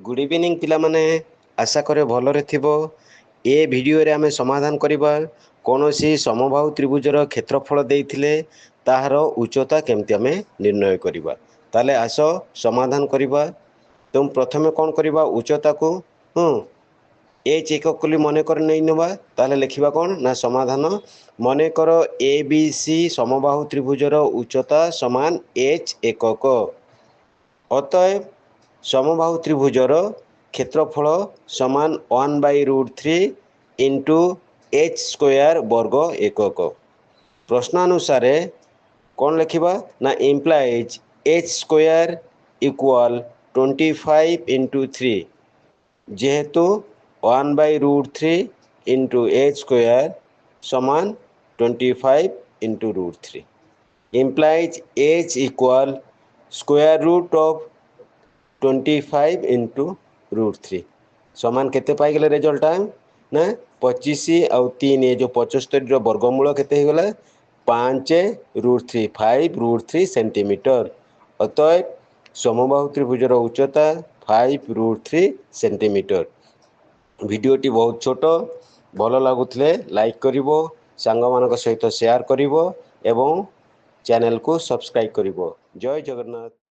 Good evening पिला माने आशा करे भलरे थिबो। ए भिडियो रे आमे समाधान करिबा कोनोसी समबाहु त्रिभुजर क्षेत्रफल देइथिले ताहार उच्चता केमति आमे निर्णय करिबा। ताले आसो समाधान करिबा। तुम प्रथमे कोन करिबा उच्चता को एच एकक कली मने कर नै नबा। ताले लिखिबा कोन ना समाधान मने कर ए बी सी समबाहु त्रिभुजर उच्चता समान एच एकक। अतएव समबाहु त्रिभुजर क्षेत्रफल समान 1/√3 इंटू एच स्क्वायर वर्ग एकक। प्रश्नानुसार कौन लिखा ना implies H square equal 25 into 3 जेहेतु 1/√3 इंटू एच स्क्वायर समान 25 into √3 implies H equal square root of 25 into √3 समान केते पाई गले रिजल्ट ना 25 आउ 3 ये जो 75 वर्गमूल केते हो गला 5√3 5√3 सेंटीमीटर। अतएव समबाहु त्रिभुजर उच्चता 5√3 सेंटीमीटर। वीडियोटी बहुत छोट भल लगुले लाइक करिवो, सांग मानक सहित शेयर करिवो एवं चैनल को सब्सक्राइब करिवो। जय जगन्नाथ।